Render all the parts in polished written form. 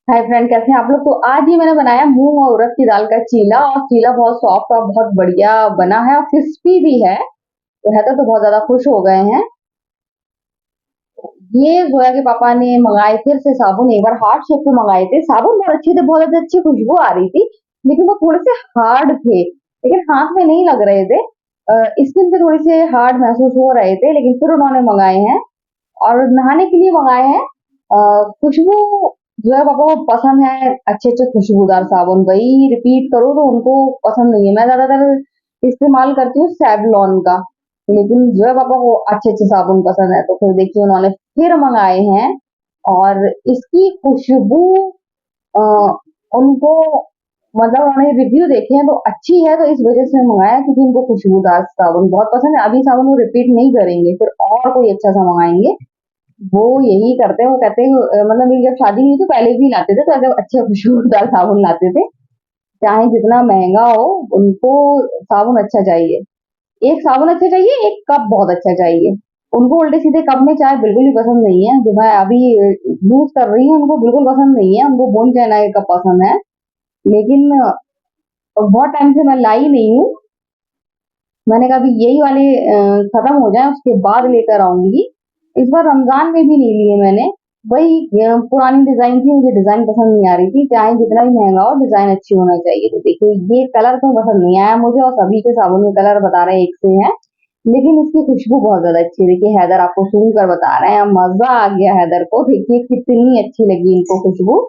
Hi friend, कैसे हैं आप लोग। तो आज ही मैंने बनाया मूंग और उड़द की दाल का चीला। और चीला बहुत सॉफ्ट और बहुत बढ़िया बना है और क्रिस्पी भी है। तो हैदर तो बहुत ज्यादा खुश हो गए हैं। ये जोया के पापा ने मंगाए फिर से साबुन, एक बार हार्ड शेप के मंगाए थे। साबुन बहुत अच्छे थे, बहुत ज्यादा अच्छी खुशबू आ रही थी, लेकिन वो थोड़े से हार्ड थे, लेकिन हाथ में नहीं लग रहे थे। स्किन पे थोड़े से हार्ड महसूस हो रहे थे, लेकिन फिर उन्होंने मंगाए हैं और नहाने के लिए मंगाए हैं। खुशबू जो है पापा को पसंद है, अच्छे अच्छे खुशबूदार साबुन, वही रिपीट करो तो उनको पसंद नहीं है। मैं ज्यादातर इस्तेमाल करती हूँ सैवलॉन का, लेकिन जो है पापा को अच्छे अच्छे साबुन पसंद है। तो फिर देखिए उन्होंने फिर मंगाए हैं और इसकी खुशबू अ, उनको मतलब उन्होंने रिव्यू देखे हैं तो अच्छी है, तो इस वजह से मंगाया क्योंकि उनको खुशबूदार साबुन बहुत पसंद है। अभी साबुन वो रिपीट नहीं करेंगे, फिर और कोई अच्छा सा मंगाएंगे। वो यही करते हैं, वो कहते हैं मतलब मेरी जब शादी हुई तो पहले भी लाते थे, तो ऐसे अच्छे खुशबूदार साबुन लाते थे। चाहे जितना महंगा हो, उनको साबुन अच्छा चाहिए। एक साबुन अच्छा चाहिए, एक कप बहुत अच्छा चाहिए। उनको उल्टे सीधे कप में चाय बिल्कुल भी पसंद नहीं है। जो मैं अभी यूज कर रही हूँ उनको बिल्कुल पसंद नहीं है, उनको बोन चाइना का कप पसंद है। लेकिन बहुत टाइम से मैं लाई नहीं हूँ। मैंने कहा अभी यही वाले खत्म हो जाए उसके बाद लेकर आऊंगी। इस बार रमजान में भी नहीं लिए मैंने। वही पुरानी डिजाइन थी, मुझे डिजाइन पसंद नहीं आ रही थी। चाहे जितना भी महंगा हो, डिजाइन अच्छी होना चाहिए। तो देखिए ये कलर तो पसंद नहीं आया मुझे, और सभी के साबुन में कलर बता रहे हैं एक से है, लेकिन इसकी खुशबू बहुत ज्यादा अच्छी है। देखिए हैदर आपको सुन कर बता रहे हैं, मजा आ गया हैदर को। देखिए कितनी अच्छी लगी इनको खुशबू।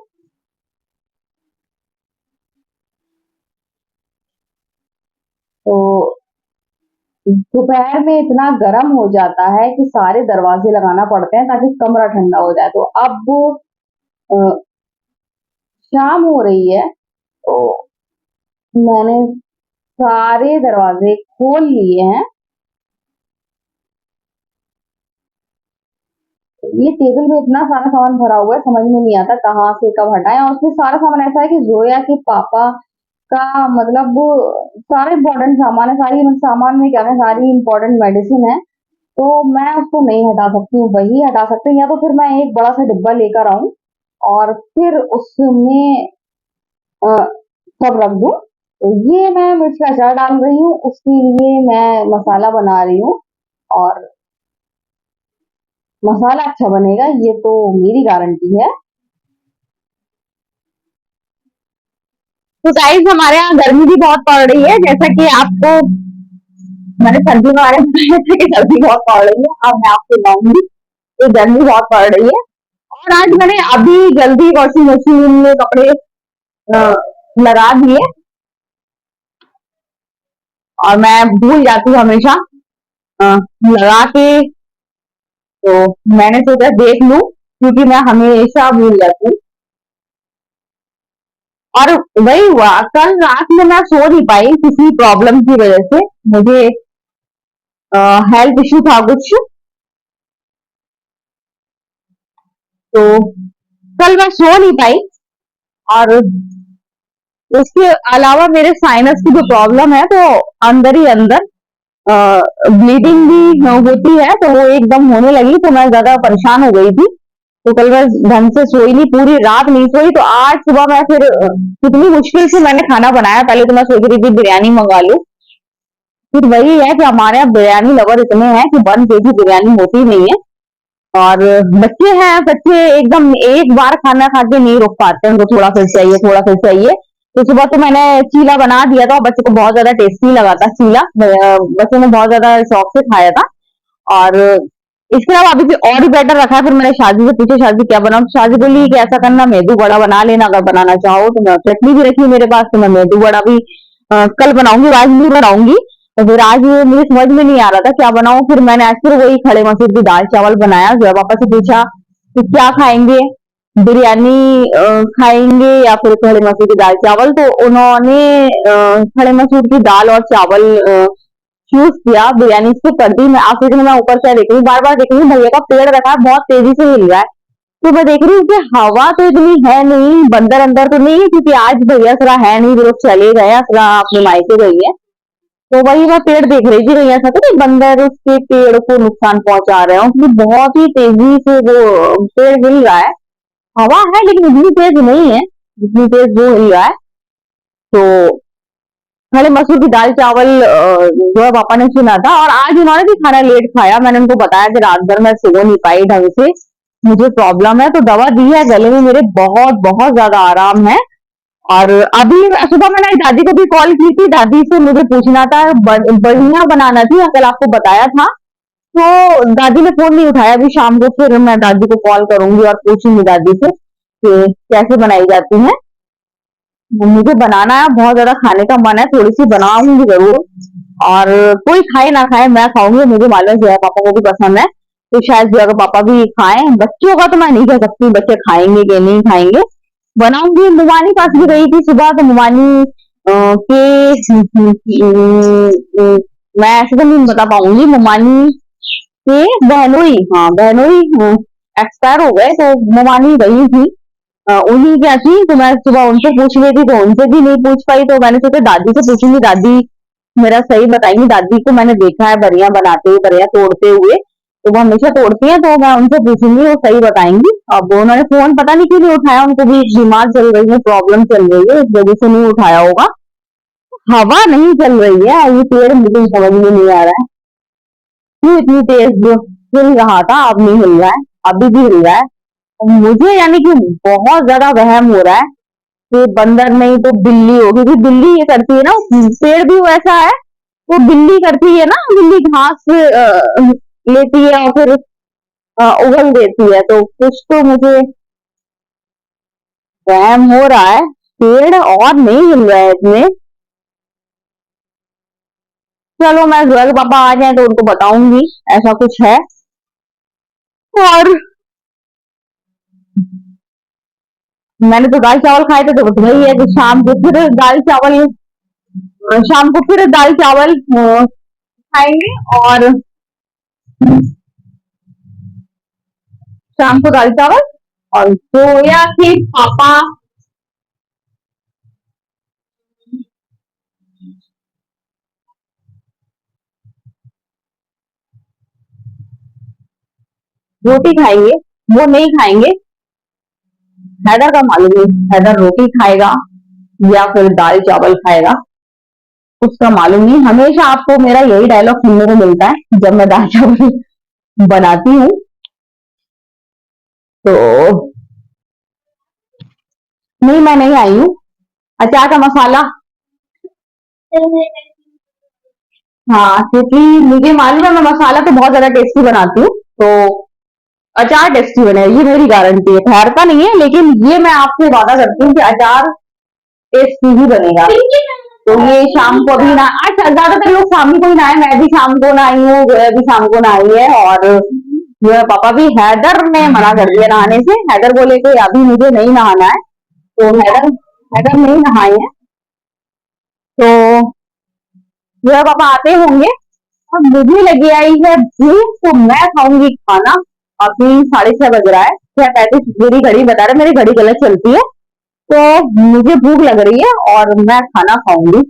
तो दोपहर में इतना गर्म हो जाता है कि सारे दरवाजे लगाना पड़ते हैं ताकि कमरा ठंडा हो जाए। तो अब अ, शाम हो रही है, तो मैंने सारे दरवाजे खोल लिए हैं। ये टेबल में इतना सारा सामान भरा हुआ है, समझ में नहीं आता कहाँ से कब हटाएं। और उसमें सारा सामान ऐसा है कि जोया के पापा का मतलब वो सारे इम्पोर्टेंट सामान है। सारी सामान में क्या है, सारी इम्पोर्टेंट मेडिसिन है। तो मैं उसको नहीं हटा सकती हूँ, वही हटा सकते हैं, या तो फिर मैं एक बड़ा सा डिब्बा लेकर आऊं और फिर उसमें अ, सब रख दूं। तो ये मैं मिर्च का अचार डाल रही हूँ, उसके लिए मैं मसाला बना रही हूँ। और मसाला अच्छा बनेगा, ये तो मेरी गारंटी है। तो गाइस हमारे यहाँ गर्मी भी बहुत पड़ रही है, जैसा कि आपको मैंने सर्दी के बारे में बताया था कि सर्दी बहुत पड़ रही है। अब मैं आपको बताऊंगी कि गर्मी बहुत पड़ रही है। और आज मैंने अभी जल्दी वॉशिंग मशीन में कपड़े अ, लगा दिए। और मैं भूल जाती हूँ हमेशा अ, लगा के। तो मैंने सोचा देख लूं, क्योंकि मैं हमेशा भूल जाती हूँ। और वही हुआ, कल रात में मैं सो नहीं पाई किसी प्रॉब्लम की वजह से। मुझे हेल्थ इश्यू था कुछ। तो कल मैं सो नहीं पाई। और उसके अलावा मेरे साइनस की जो प्रॉब्लम है, तो अंदर ही अंदर ब्लीडिंग भी होती है, तो वो एकदम होने लगी, तो मैं ज्यादा परेशान हो गई थी। तो कल मैं ढंग से सोई नहीं, पूरी रात नहीं सोई। तो आज सुबह मैं फिर कितनी मुश्किल से मैंने खाना बनाया। पहले तो मैं सोच रही थी बिरयानी मंगा लूं, फिर वही है कि हमारे यहाँ बिरयानी लवर इतने हैं कि 1 केजी बिरयानी होती नहीं है। और बच्चे हैं, बच्चे एकदम एक बार खाना खा के नहीं रुक पाते, उनको थोड़ा फिर चाहिए, थोड़ा फिर चाहिए। तो सुबह तो मैंने चीला बना दिया था, बच्चे को बहुत ज्यादा टेस्टी लगा था चीला। बच्चे ने बहुत ज्यादा शौक से खाया था। और इसके अलावा अभी भी और ही बेटर रखा है। फिर मैंने शादी से पूछा, शादी क्या बनाऊं, तो शादी बोली कि ऐसा करना, मेदू बड़ा बना लेना अगर बनाना चाहो। तो मैं चटनी भी रखी मेरे पास, तो मैं मेदू बड़ा भी कल बनाऊंगी, आज नहीं बनाऊंगी। तो फिर आज मुझे समझ में नहीं आ रहा था क्या बनाऊं। फिर मैंने आज फिर वही खड़े मसूर की दाल चावल बनाया। जो पापा से पूछा कि क्या खाएंगे, बिरयानी खाएंगे या फिर खड़े मसूर की दाल चावल। तो उन्होंने खड़े मसूर की दाल और चावल चूज किया, बिरयानी स्किप कर दी। मैं आखिर में मैं ऊपर से देख रही हूँ, बार बार देख रही हूँ, भैया का पेड़ रखा है, बहुत तेजी से हिल रहा है। तो मैं देख रही हूँ कि हवा तो इतनी है नहीं, बंदर अंदर तो नहीं है, क्योंकि आज भैया सरा है नहीं, वो लोग चले गए, असरा अपने मायके गई है। तो वही मैं पेड़ देख रही थी, भैया ऐसा तो नहीं बंदर उसके पेड़ को नुकसान पहुंचा रहे हो, क्योंकि बहुत ही तेजी से वो पेड़ हिल रहा है। हवा है लेकिन इतनी तेज नहीं है जितनी तेज वो हिल रहा है। तो खाली मसूर की दाल चावल जो है पापा ने सुना था, और आज उन्होंने भी खाना लेट खाया। मैंने उनको बताया कि रात भर मैं सो नहीं पाई ढंग से, मुझे प्रॉब्लम है, तो दवा दी है, गले में मेरे बहुत बहुत ज्यादा आराम है। और अभी सुबह मैंने दादी को भी कॉल की थी, दादी से मुझे पूछना था, बढ़िया बनाना थी, कल आपको बताया था। तो दादी ने फोन नहीं उठाया। अभी शाम को फिर मैं दादी को कॉल करूंगी और पूछूंगी दादी से कि कैसे बनाई जाती है। मुझे बनाना है, बहुत ज्यादा खाने का मन है, थोड़ी सी बनाऊंगी जरूर। और कोई खाए ना खाए मैं खाऊंगी, मुझे मालूम है जया पापा को भी पसंद है, तो शायद जया का पापा भी खाएं। बच्चों का तो मैं नहीं कह सकती बच्चे खाएंगे कि नहीं खाएंगे। बनाऊंगी। मुमानी पास भी गई थी सुबह, तो मुमानी मैं ऐसे तो नहीं बता पाऊंगी। मुमानी के बहनोई, हाँ बहनोई एक्सपायर हो गए, तो मुमानी गई थी। उन्हीं क्या थी, तो मैं सुबह उनसे पूछ रही थी, तो उनसे भी नहीं पूछ पाई, तो मैंने सोचा दादी से पूछूंगी, दादी मेरा सही बताएंगी। दादी को मैंने देखा है बढ़िया बनाते हुए, बढ़िया तोड़ते हुए, तो वो हमेशा तोड़ती है, तो मैं उनसे पूछूंगी, वो सही बताएंगी। अब उन्होंने फोन पता नहीं क्यों नहीं उठाया, उनको भी बीमार चल रही है, प्रॉब्लम चल रही है, इस वजह से नहीं उठाया होगा। हवा नहीं चल रही है, ये पेड़ मुझे समझ में नहीं आ रहा है क्यों इतनी तेज हिल रहा था, अब नहीं हिल रहा है, अभी भी हिल रहा है। मुझे यानी कि बहुत ज्यादा वहम हो रहा है कि बंदर नहीं तो बिल्ली होगी, क्योंकि बिल्ली ये करती है ना, पेड़ भी वैसा है, वो बिल्ली करती है ना, बिल्ली घास लेती है और फिर उगल देती है, तो कुछ तो मुझे वहम हो रहा है। पेड़ और नहीं हिल रहा है इसमें। चलो मैं जोया के पापा आ जाए तो उनको बताऊंगी ऐसा कुछ है। और मैंने तो दाल चावल खाए थे, तो बस वही है कि शाम को फिर दाल चावल, शाम को फिर दाल चावल खाएंगे। और शाम को दाल चावल, और जोया के पापा रोटी खाएंगे। वो नहीं खाएंगे, हैदर का मालूम नहीं, हैदर रोटी खाएगा या फिर दाल चावल खाएगा, उसका मालूम नहीं। हमेशा आपको मेरा यही डायलॉग सुनने को मिलता है जब मैं दाल चावल बनाती हूँ। तो नहीं, मैं नहीं आई हूँ। अचार का मसाला, हाँ, क्योंकि मुझे मालूम है मैं मसाला तो बहुत ज्यादा टेस्टी बनाती हूँ, तो अचार टेस्टी बने, ये मेरी गारंटी है। ठहरता नहीं है, लेकिन ये मैं आपसे वादा करती हूँ कि अचार टेस्टी ही बनेगा। तो ये शाम को अभी ना, अच्छा ज्यादातर लोग शाम को ही नहाए, मैं भी शाम को नहाई हूँ, जोया भी शाम को नहाई है, और जो है पापा भी। हैदर ने मना कर दिया नहाने से, हैदर बोले कि अभी मुझे नहीं नहाना है, तो हैदर हैदर नहीं नहाए हैं। तो जो है पापा आते होंगे। अब मुझे लगी आई है भूख, तो मैं खाऊंगी खाना। अभी 6:30 बज रहा है, 6:35 मेरी घड़ी बता रहा है, मेरी घड़ी गलत चलती है। तो मुझे भूख लग रही है और मैं खाना खाऊंगी।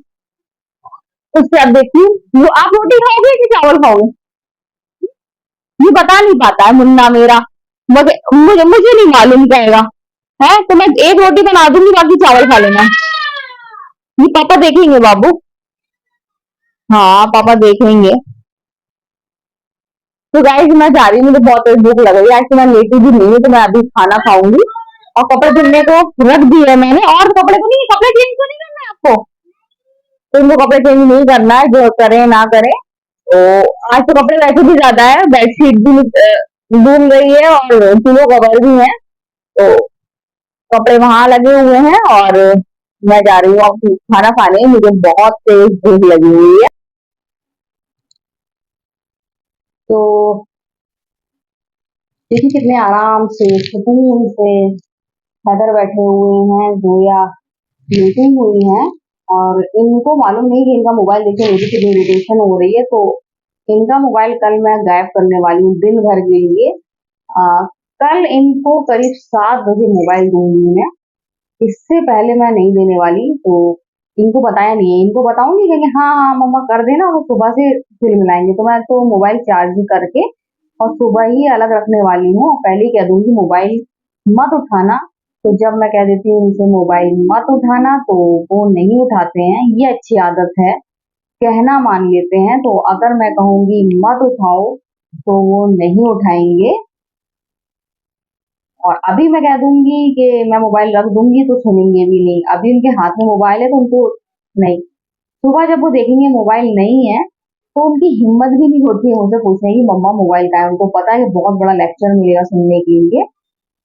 उससे अब देखती हूँ, आप रोटी खाओगे कि चावल खाओगे? ये बता नहीं पाता है मुन्ना मेरा, मुझे नहीं मालूम कहेगा। है तो मैं एक रोटी बना दूंगी, बाकी चावल खा लेना। ये पापा देखेंगे बाबू। हाँ पापा देखेंगे। तो गाइस मैं जा रही हूँ, मुझे बहुत तेज भूख लग रही है, एक्चुअली मैं लेटी भी नहीं हूँ, तो मैं अभी खाना खाऊंगी। और कपड़े धुलने को रख दिए है मैंने, और कपड़े को नहीं, कपड़े चेंज तो नहीं करना है आपको, तो इनको कपड़े चेंज नहीं करना है, जो करें ना करें। तो आज तो कपड़े वैसे भी ज्यादा है, बेडशीट भी धुल रही है और पिलो कवर भी है, तो कपड़े वहां लगे हुए हैं। और मैं जा रही हूँ अब खाना खाने, मुझे बहुत तेज भूख लगी हुई है। तो देखिए कितने आराम से सुकून से हैदर बैठे हुए हैं, जोया लेटी हुई हैं, और इनको मालूम नहीं कि इनका मोबाइल देखिए मुझे कितनी इरिटेशन हो रही है, तो इनका मोबाइल कल मैं गायब करने वाली हूँ दिन भर के लिए। अ, कल इनको करीब 7 बजे मोबाइल दूंगी मैं, इससे पहले मैं नहीं देने वाली। तो इनको बताया नहीं है, इनको बताऊंगी कि हाँ हाँ मम्मा कर देना, वो सुबह से फिर मिलाएंगे। तो मैं तो मोबाइल चार्ज ही करके और सुबह ही अलग रखने वाली हूँ, पहले ही कह दूंगी मोबाइल मत उठाना। तो जब मैं कह देती हूँ उनसे मोबाइल मत उठाना तो वो नहीं उठाते हैं, ये अच्छी आदत है। कहना मान लेते हैं, तो अगर मैं कहूँगी मत उठाओ तो वो नहीं उठाएँगे। और अभी मैं कह दूँगी कि मैं मोबाइल रख दूँगी तो सुनेंगे भी नहीं। अभी उनके हाथ में मोबाइल है तो उनको नहीं। सुबह जब वो देखेंगे मोबाइल नहीं है, तो उनकी हिम्मत भी नहीं होती है मुझसे पूछने की मम्मा मोबाइल कहाँ है? उनको पता है कि बहुत बड़ा लेक्चर मिलेगा सुनने के लिए,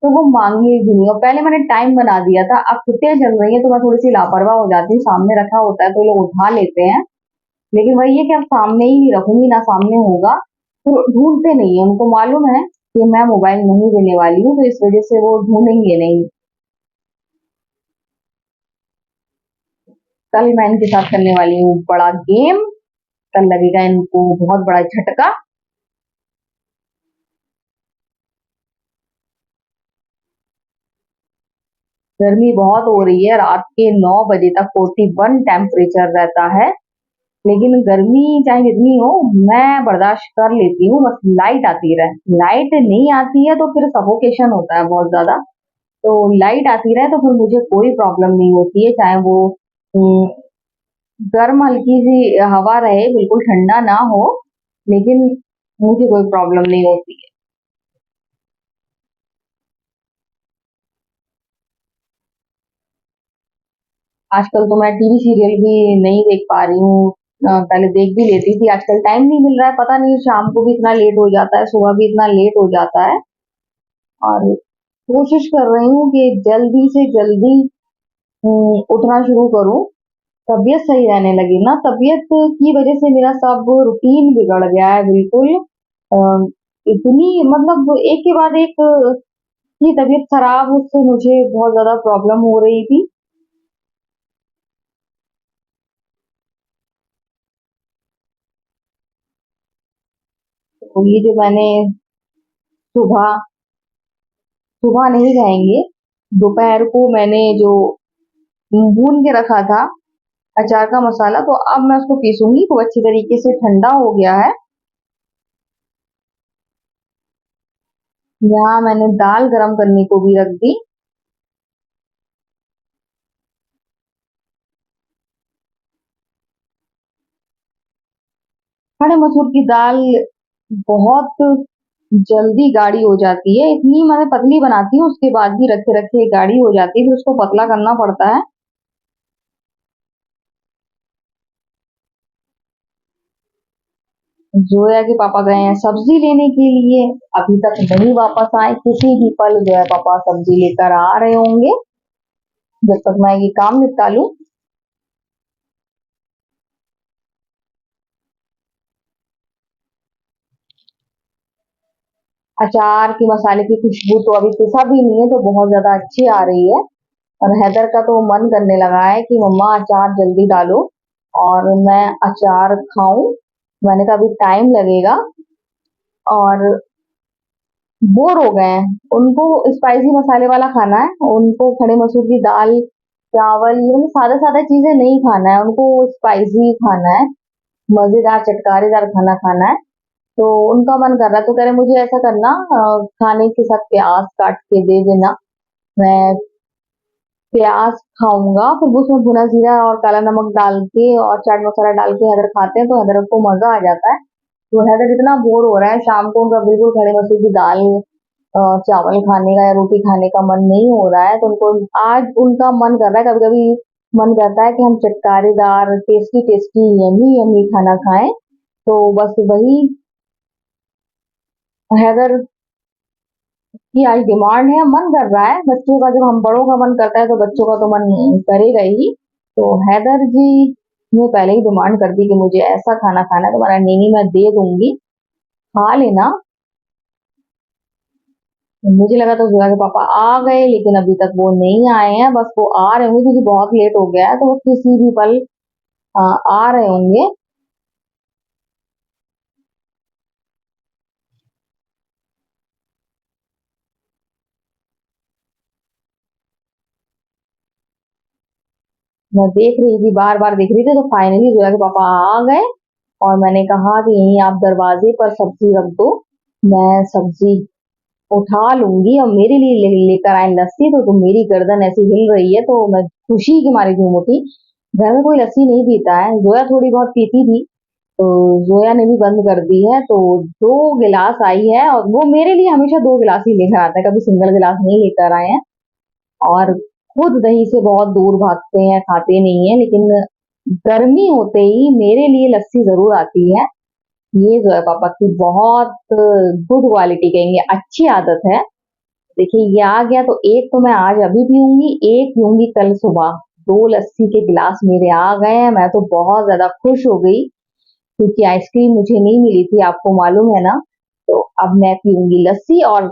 तो वो माँगेंगे भी नहीं। और पहले मैंने टाइम बना दिया था, अब छुट्टियाँ चल रही हैं तो मैं थोड़ी-सी लापरवाह हो जाती हूँ, सामने रखा होता है तो ये लोग उठा लेते हैं। लेकिन वही है कि अब सामने ही नहीं रखूँगी, ना सामने होगा, तो ढूँढते नहीं है। उनको मालूम है कि मैं मोबाइल नहीं देने वाली हूँ, तो इस वज़ह से वो ढूँढेंगे नहीं। कल मैं इनके साथ करने वाली हूँ बड़ा गेम, कल लगेगा इनको बहुत बड़ा झटका। गर्मी बहुत हो रही है, रात के 9 बजे तक 41 टेम्परेचर रहता है। लेकिन गर्मी चाहे जितनी हो, मैं बर्दाश्त कर लेती हूँ, बस लाइट आती रहे। लाइट नहीं आती है तो फिर सफोकेशन होता है बहुत ज़्यादा। तो लाइट आती रहे तो फिर मुझे कोई प्रॉब्लम नहीं होती है, चाहे वो उम, गर्म हल्की-सी हवा रहे, बिल्कुल ठंडा ना हो, लेकिन मुझे कोई प्रॉब्लम नहीं होती है। आजकल तो मैं टीवी सीरियल भी नहीं देख पा रही हूँ। पहले देख भी लेती थी, आजकल टाइम नहीं मिल रहा है, पता नहीं शाम को भी इतना लेट हो जाता है, सुबह भी इतना लेट हो जाता है। और कोशिश कर रही हूँ कि जल्दी से जल्दी उठना शुरू करूँ, तबीयत सही रहने लगी ना। तबीयत की वजह से मेरा सब रूटीन बिगड़ गया है बिल्कुल। अ, इतनी मतलब एक के बाद एक की तबीयत खराब, उससे मुझे बहुत ज़्यादा प्रॉब्लम हो रही थी। तो ये जो मैंने सुबह सुबह नहीं खाएँगे, दोपहर को मैंने जो भून के रखा था अचार का मसाला, तो अब मैं उसको पीसूँगी, तो अच्छी तरीके से ठंडा हो गया है। यहाँ मैंने दाल गरम करने को भी रख दी। खड़े मसूर की दाल बहुत जल्दी गाढ़ी हो जाती है, इतनी मैं पतली बनाती हूँ, उसके बाद भी रखे-रखे गाढ़ी हो जाती है, फिर उसको पतला करना पड़ता है। जोया के पापा गए हैं सब्जी लेने के लिए, अभी तक नहीं वापस आए, किसी भी पल जोया पापा सब्जी लेकर आ रहे होंगे। जब तक मैं ये काम निपटा लूँ। अचार की मसाले की खुशबू तो अभी पिसा भी नहीं है, तो बहुत ज़्यादा अच्छी आ रही है। और हैदर का तो मन करने लगा है कि मम्मा अचार जल्दी डालो और मैं अचार खाऊं। मैंने कहा अभी टाइम लगेगा, और बोर हो गए हैं। उनको स्पाइसी मसाले वाला खाना है, उनको खड़े मसूर की दाल, चावल, ये मतलब सादा सादा चीजें नहीं खाना है, उनको स्पाइसी खाना है, मजेदार चटकारेदार खाना खाना है। तो उनका मन कर रहा है, तो कह रहे मुझे ऐसा करना, खाने के साथ प्याज काट के दे देना। मैं प्याज खाऊंगा, फिर वो उसमें भुना जीरा और काला नमक डाल के और चाट मसाला डाल के हैदर खाते हैं, तो हैदर को मजा आ जाता है। तो हैदर इतना बोर हो रहा है, शाम को उनका बिल्कुल खड़े मसूर की दाल चावल खाने का या रोटी खाने का मन नहीं हो रहा है, तो उनको आज उनका मन कर रहा है। कभी कभी मन करता है कि हम चटकारेदार टेस्टी टेस्टी यमी यमी खाना खाएं। तो बस वही हैदर की आज डिमांड है, मन कर रहा है बच्चों का। जब हम बड़ों का मन करता है तो बच्चों का तो मन करेगा ही। तो हैदर जी ने पहले ही डिमांड कर दी कि मुझे ऐसा खाना खाना है, तो मैंने नहीं, मैं दे दूंगी, खा लेना। मुझे लगा तो जोया के पापा आ गए, लेकिन अभी तक वो नहीं आए हैं, बस वो आ रहे होंगे क्योंकि बहुत लेट हो गया है, तो वो किसी भी पल आ रहे होंगे। मैं देख रही थी, बार बार देख रही थी, तो फाइनली जोया के पापा आ गए। और मैंने कहा कि यहीं आप दरवाजे पर सब्जी रख दो, मैं सब्जी उठा लूंगी और मेरे लिए लेकर आए लस्सी, तो मेरी गर्दन ऐसी हिल रही है तो मैं खुशी के मारे झूम उठी। घर में कोई लस्सी नहीं पीता है, जोया थोड़ी बहुत पीती थी, तो जोया ने भी बंद कर दी है। तो 2 गिलास आई है और वो मेरे लिए हमेशा 2 गिलास ही लेकर आता है, कभी सिंगल गिलास नहीं लेकर आए हैं। और खुद दही से बहुत दूर भागते हैं, खाते नहीं है, लेकिन गर्मी होते ही मेरे लिए लस्सी जरूर आती है। ये जो है पापा की बहुत गुड क्वालिटी, कहेंगे अच्छी आदत है। देखिए ये आ गया तो एक तो मैं आज अभी पीऊंगी, एक पीऊंगी कल सुबह। 2 लस्सी के गिलास मेरे आ गए हैं, मैं तो बहुत ज्यादा खुश हो गई, क्योंकि आइसक्रीम मुझे नहीं मिली थी, आपको मालूम है ना। तो अब मैं पीऊंगी लस्सी। और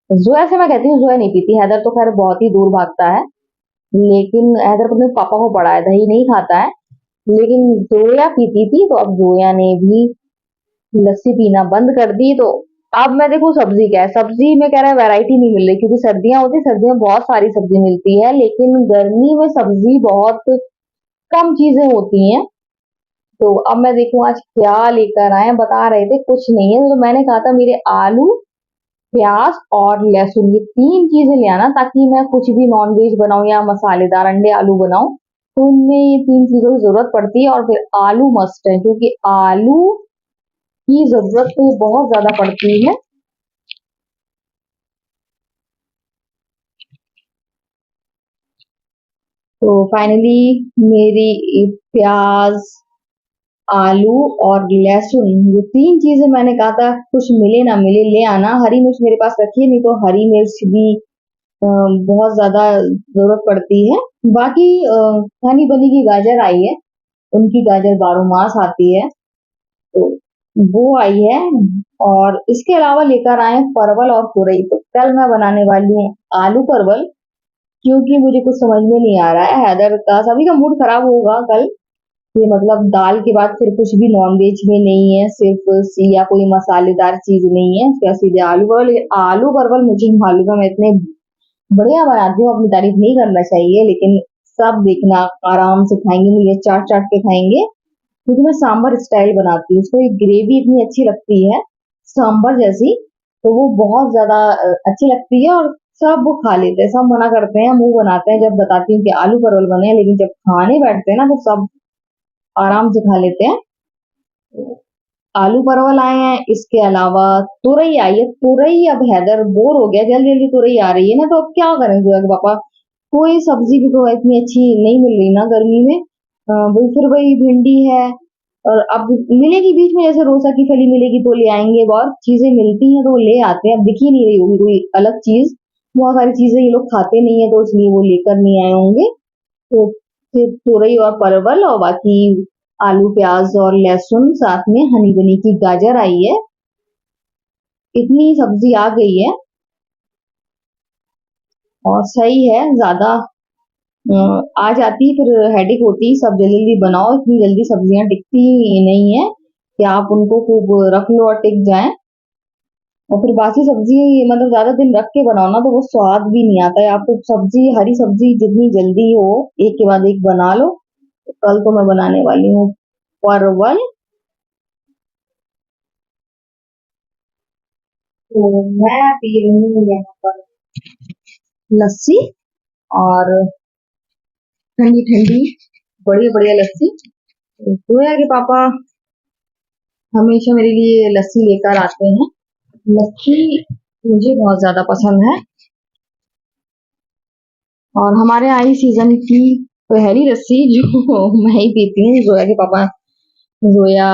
जोया से मैं कहती हूँ, जोया नहीं पीती, हैदर तो खैर बहुत ही दूर भागता है, लेकिन हैदर अपने पापा को पड़ा है, दही नहीं खाता है। लेकिन जोया पीती थी, तो अब जोया ने भी लस्सी पीना बंद कर दी। तो अब मैं देखूं सब्जी क्या है, सब्जी में कह रहा है वैरायटी नहीं मिल रही, क्योंकि सर्दियां होती, सर्दियों में बहुत सारी सब्जी मिलती है, लेकिन गर्मी में सब्जी बहुत कम चीजें होती हैं। तो अब मैं देखूं आज क्या लेकर आए, बता रहे थे कुछ नहीं है, तो मैंने कहा था मेरे आलू, प्याज और लहसुन, ये 3 चीजें ले आना, ताकि मैं कुछ भी नॉन वेज बनाऊं या मसालेदार अंडे आलू बनाऊं, तो उनमें ये 3 चीजों की जरूरत पड़ती है। और फिर आलू मस्ट है, क्योंकि आलू की जरूरत तो बहुत ज्यादा पड़ती है। तो फाइनली मेरी प्याज, आलू और लहसुन, ये 3 चीजें मैंने कहा था कुछ मिले ना मिले ले आना। हरी मिर्च मेरे पास रखी है, नहीं तो हरी मिर्च भी बहुत ज्यादा जरूरत पड़ती है। बाकी हनी बनी की गाजर आई है, उनकी गाजर 12 मास आती है, तो वो आई है। और इसके अलावा लेकर आए हैं परवल और तुरई। तो कल मैं बनाने वाली हूँ आलू परवल, क्योंकि मुझे कुछ समझ में नहीं आ रहा है, हैदर का सभी का मूड खराब होगा कल। ये मतलब दाल के बाद फिर कुछ भी नॉन वेज में नहीं है, सिर्फ या कोई मसालेदार चीज नहीं है, क्या सीधे आलू परवल। आलू परवल मुझे मालूम है, मैं इतने बढ़िया बनाती हूँ, अपनी तारीफ नहीं करना चाहिए, लेकिन सब देखना आराम से खाएंगे, मुझे चाट चाट के खाएंगे, क्योंकि मैं सांभर स्टाइल बनाती हूँ, उसको ग्रेवी इतनी अच्छी लगती है सांभर जैसी, तो वो बहुत ज्यादा अच्छी लगती है। और सब वो खा लेते हैं, सब मना करते हैं, मुंह बनाते हैं जब बताती हूँ कि आलू परवल बने हैं, लेकिन जब खाने बैठते हैं ना, तो सब आराम से खा लेते हैं। आलू परवल आए हैं, इसके अलावा तुरई आई है। तुरई अब हैदर बोर हो गया, जल्दी जल्दी तुरई आ रही है ना, तो अब क्या करें जो है कि पापा, कोई सब्जी भी तो इतनी अच्छी नहीं मिल रही ना गर्मी में। वही फिर वही भिंडी है, और अब मिलेगी बीच में, जैसे रोसा की फली मिलेगी तो ले आएंगे, बहुत चीजें मिलती हैं तो वो ले आते हैं। अब दिख ही नहीं रही होगी कोई अलग चीज, बहुत सारी चीजें ये लोग खाते नहीं है, तो इसलिए वो लेकर नहीं आए होंगे। तो फिर तुरई और परवल, और बाकी आलू प्याज और लहसुन, साथ में हनी बनी की गाजर आई है। इतनी सब्जी आ गई है, और सही है, ज्यादा आ जाती फिर हेडेक होती, सब जल्दी जल्दी बनाओ, इतनी जल्दी सब्जियां टिकती नहीं है कि आप उनको खूब रख लो और टिक जाएं। और फिर बासी सब्जी मतलब ज्यादा दिन रख के बनाओ ना, तो वो स्वाद भी नहीं आता है। आपको सब्जी, हरी सब्जी जितनी जल्दी हो एक के बाद एक बना लो। तो कल तो मैं बनाने वाली हूँ परवल। तो मैं पी रही हूँ यहाँ पर लस्सी, और ठंडी ठंडी बढ़िया बढ़िया लस्सी। तो है कि पापा हमेशा मेरे लिए लस्सी लेकर आते हैं। लस्सी मुझे बहुत ज्यादा पसंद है, और हमारे यहाँ इस सीजन की पहली लस्सी जो मैं ही पीती हूँ, जोया के पापा, जोया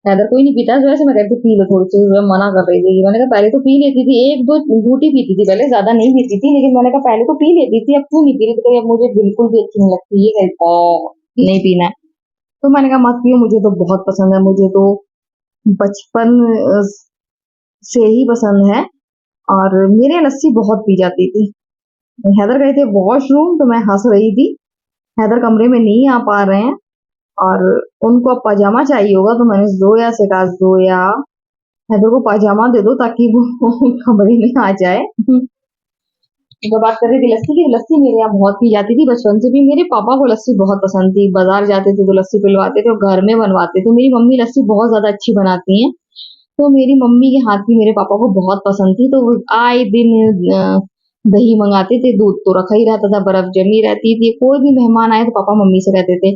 हैदर कोई नहीं पीता। जोया से मैं कहती पी लो थोड़ी सी, जोया मना कर रही थी। मैंने कहा पहले तो पी लेती थी, एक दो घूटी पीती थी पहले, ज्यादा नहीं पीती थी, लेकिन मैंने कहा पहले तो पी लेती थी, अब क्यों नहीं पी रही, तो कही, अब मुझे बिल्कुल भी अच्छी नहीं लगती ये, नहीं पीना है। तो मैंने कहा मत पियो, मुझे तो बहुत पसंद है, मुझे तो बचपन से ही पसंद है, और मेरे लस्सी बहुत पी जाती थी। हैदर गए थे वॉशरूम, तो मैं हंस रही थी, हैदर कमरे में नहीं आ पा रहे हैं, और उनको अब पाजामा चाहिए होगा, तो मैंने जोया से कहा, जोया हैदर को पाजामा दे दो ताकि वो कमरे में आ जाए। तो बात कर रही थी लस्सी की, लस्सी मेरे यहाँ बहुत पी जाती थी बचपन से भी। मेरे पापा को लस्सी बहुत पसंद थी, बाजार जाते थे तो लस्सी पिलवाते थे और घर में बनवाते थे। मेरी मम्मी लस्सी बहुत ज्यादा अच्छी बनाती हैं, तो मेरी मम्मी के हाथ की मेरे पापा को बहुत पसंद थी, तो वो आए दिन दही मंगाते थे, दूध तो रखा ही रहता था, बर्फ जमी रहती थी, कोई भी मेहमान आए तो पापा मम्मी से कहते थे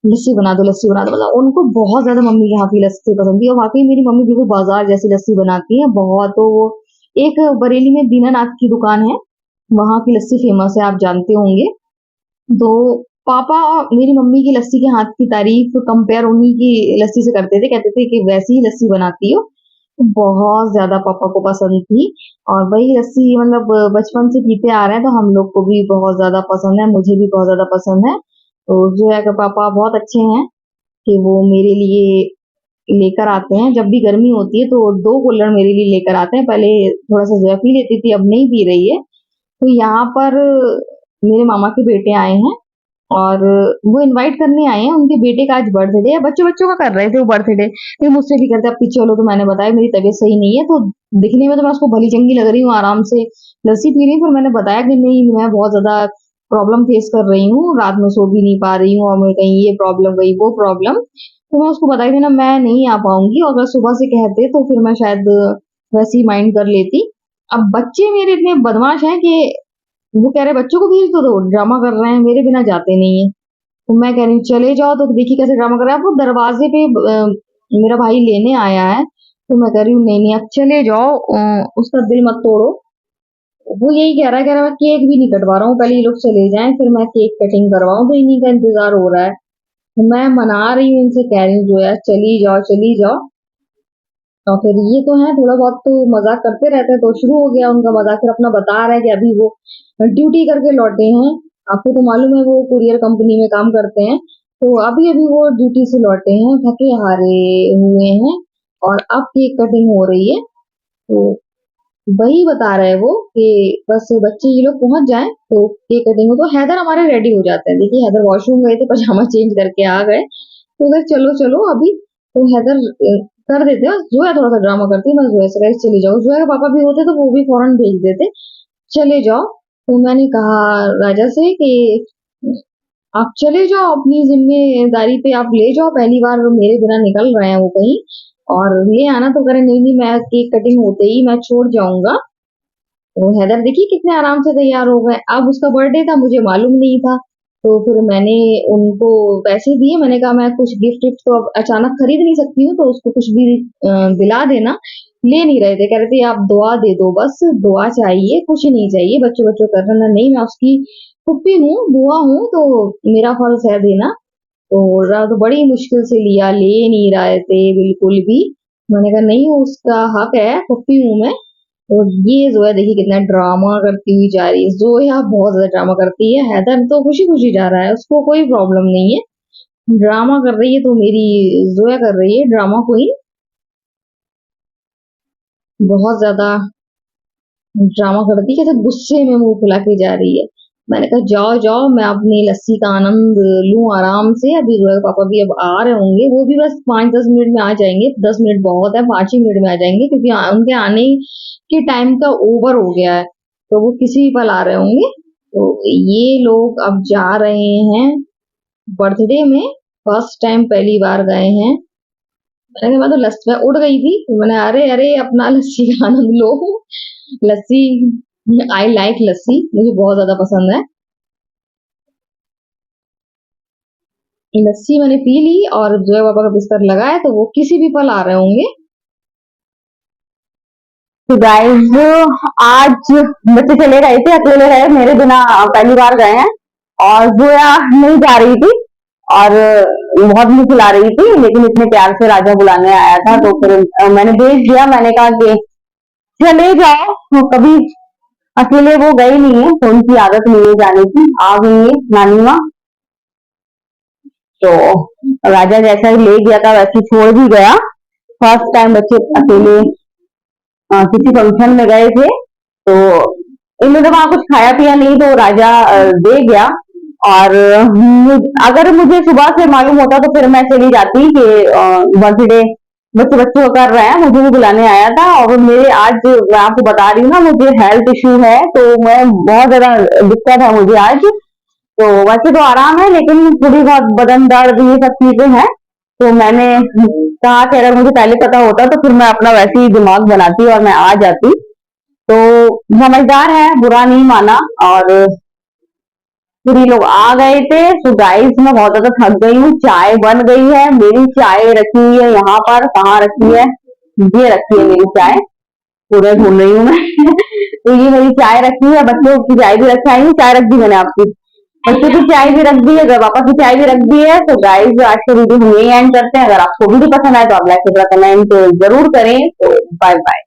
लस्सी बना दो, लस्सी बना दो। मतलब उनको बहुत ज्यादा मम्मी के हाथ की लस्सी पसंद थी, और वाकई मेरी मम्मी बिल्कुल बाजार जैसी लस्सी बनाती है बहुत। तो वो एक बरेली में दीनानाथ की दुकान है, वहां की लस्सी फेमस है, आप जानते होंगे। तो पापा मेरी मम्मी की लस्सी के हाथ की तारीफ कंपेयर उन्हीं की लस्सी से करते थे, कहते थे कि वैसी ही लस्सी बनाती हो। तो बहुत ज्यादा पापा को पसंद थी, और वही लस्सी मतलब बचपन से पीते आ रहे हैं, तो हम लोग को भी बहुत ज्यादा पसंद है, मुझे भी बहुत ज्यादा पसंद है। तो जो है कि पापा बहुत अच्छे हैं कि वो मेरे लिए लेकर आते हैं, जब भी गर्मी होती है तो 2 कूलर मेरे लिए लेकर आते हैं। पहले थोड़ा सा जो पी लेती थी, अब नहीं पी रही है। तो यहाँ पर मेरे मामा के बेटे आए हैं, और वो इनवाइट करने आए हैं, उनके बेटे का आज बर्थडे है, बच्चों बच्चों का कर रहे थे वो बर्थडे, फिर मुझसे भी करते अब पीछे चलो, तो मैंने बताया मेरी तबीयत सही नहीं है, तो दिखने में तो मैं उसको भली चंगी लग रही हूँ, आराम से लस्सी पी रही हूँ, फिर मैंने बताया कि नहीं मैं बहुत ज्यादा प्रॉब्लम फेस कर रही हूँ, रात में सो भी नहीं पा रही हूँ, और मैं कहीं ये प्रॉब्लम कहीं वो प्रॉब्लम। तो मैं उसको बताई थी ना मैं नहीं आ पाऊंगी, और अगर सुबह से कहते तो फिर मैं शायद वैसे ही माइंड कर लेती। अब बच्चे मेरे इतने बदमाश हैं कि वो कह रहे बच्चों को भेज दो, ड्रामा कर रहे हैं, मेरे बिना जाते नहीं है। तो मैं कह रही हूँ चले जाओ, तो देखिए कैसे ड्रामा कर रहा है, वो दरवाजे पे मेरा भाई लेने आया है, तो मैं कह रही हूँ नहीं नहीं अब चले जाओ, उसका दिल मत तोड़ो। वो यही कह रहा है मैं केक भी नहीं कटवा रहा हूँ, पहले ये लोग चले जाएं फिर मैं केक कटिंग करवाऊँ, तो इन्हीं का इंतजार हो रहा है। तो मैं मना रही हूँ इनसे, कह रही हूँ जो यार चली जाओ चली जाओ। और फिर ये तो है थोड़ा बहुत तो मजाक करते रहते हैं, तो शुरू हो गया उनका मजाक, फिर अपना बता रहा है कि अभी वो ड्यूटी करके लौटे हैं। आपको तो मालूम है वो कुरियर कंपनी में काम करते हैं, तो अभी अभी वो ड्यूटी से लौटे हैं, थके हारे हुए हैं, और अब केक कटिंग हो रही है। तो वही बता रहे वो कि बस बच्चे ये लोग पहुंच जाएं तो केक कटिंग हो, तो हैदर हमारे रेडी हो जाते हैं। देखिए हैदर वॉशरूम गए थे, पजामा चेंज करके आ गए, तो उधर चलो चलो अभी। तो हैदर कर देते हैं, जो है थोड़ा सा ड्रामा करती है, मैं जो है चली जाओ, जो है पापा भी होते तो वो भी फौरन भेज देते चले जाओ। तो मैंने कहा राजा से कि आप चले जाओ, अपनी जिम्मेदारी पे आप ले जाओ, पहली बार मेरे बिना निकल रहे हैं वो कहीं, और ले आना। तो करे नहीं नहीं मैं केक कटिंग होते ही मैं छोड़ जाऊंगा। तो हैदर देखिए कितने आराम से तैयार हो गए, अब उसका बर्थडे था मुझे मालूम नहीं था, तो फिर मैंने उनको पैसे दिए, मैंने कहा मैं कुछ गिफ्ट विफ्ट तो अब अचानक खरीद नहीं सकती हूँ, तो उसको कुछ भी दिला देना। ले नहीं रहे थे, कह रहे थे आप दुआ दे दो, बस दुआ चाहिए, कुछ नहीं चाहिए, बच्चों बच्चों कर रहे नहीं मैं उसकी फुप्पी हूँ बुआ हूँ, तो मेरा फर्ज है देना। तो बोल रहा तो बड़ी मुश्किल से लिया, ले नहीं रहे थे बिल्कुल भी। मैंने कहा नहीं उसका हक है, फुप्पी हूँ मैं। और ये जो है देखिए कितना ड्रामा करती हुई जा रही है, जोया बहुत ज्यादा ड्रामा करती है, हैदर तो खुशी खुशी जा रहा है, उसको कोई प्रॉब्लम नहीं है। ड्रामा कर रही है तो मेरी जोया कर रही है ड्रामा क्वीन, बहुत ज्यादा ड्रामा करती है, जैसे गुस्से में मुंह फुला के जा रही है। मैंने कहा जाओ जाओ मैं अपनी लस्सी का आनंद लूं आराम से, अभी जो है पापा भी अब आ रहे होंगे, वो भी बस 5-10 मिनट में आ जाएंगे, 10 मिनट बहुत है, 5 ही मिनट में आ जाएंगे, क्योंकि उनके आने के टाइम का ओवर हो गया है, तो वो किसी भी पल आ रहे होंगे। तो ये लोग अब जा रहे हैं बर्थडे में, फर्स्ट टाइम पहली बार गए हैं। मैंने कहा मैं तो लस्सी में उड़ गई थी, तो मैंने अरे अरे अपना लस्सी का आनंद लो। लस्सी, आई लाइक लस्सी, मुझे बहुत ज्यादा पसंद है। लस्सी मैंने पी ली, और जो है पापा का बिस्तर लगा है, तो वो किसी भी पल आ रहे होंगे। तो गाइस आज बच्चे चले गए थे, अकेले रहे मेरे बिना, पहली बार गए हैं, और जोया नहीं जा रही थी, और बहुत मुंह फुला रही थी, लेकिन इतने प्यार से राजा बुलाने आया था, तो फिर मैंने भेज दिया, मैंने कहा कि चले जाओ, तो कभी अकेले वो गई नहीं है, तो उनकी आदत नहीं है जाने की, आ गई है नानी माँ। तो राजा जैसा ही ले गया था वैसे ही छोड़ भी गया। फर्स्ट टाइम बच्चे अकेले किसी फंक्शन में गए थे, तो इन्होंने वहां कुछ खाया पिया नहीं, तो राजा दे गया। और अगर मुझे सुबह से मालूम होता तो फिर मैं चली जाती कि बर्थडे बच्चे बच्चे कर रहे हैं, मुझे भी बुलाने आया था, और मेरे आज मैं आपको बता रही हूँ ना मुझे हेल्थ इश्यू है, तो मैं बहुत ज्यादा दिक्कत है मुझे आज। तो वैसे तो आराम है, लेकिन थोड़ी बहुत बदन दर्द ये सब चीजें हैं, तो मैंने कहा कि अगर मुझे पहले पता होता तो फिर मैं अपना वैसे ही दिमाग बनाती और मैं आ जाती। तो समझदार है, बुरा नहीं माना। और फिर ये लोग आ गए थे। तो गाइस मैं बहुत ज्यादा थक गई हूँ, चाय बन गई है, मेरी चाय रखी हुई है यहाँ पर, कहाँ रखी है, ये रखी है मेरी चाय, पूरा ढूंढ रही हूँ मैं तो ये मेरी चाय रखी है, बच्चों की चाय भी रखा है, चाय रख दी मैंने आपकी, बच्चों की चाय भी रख दी है, घर पापा की चाय भी रख दी है। तो गाइस आज का वीडियो हम यही एंड करते हैं। अगर आपको वीडियो पसंद आए तो आप लाइक कमेंट जरूर करें। तो बाय बाय।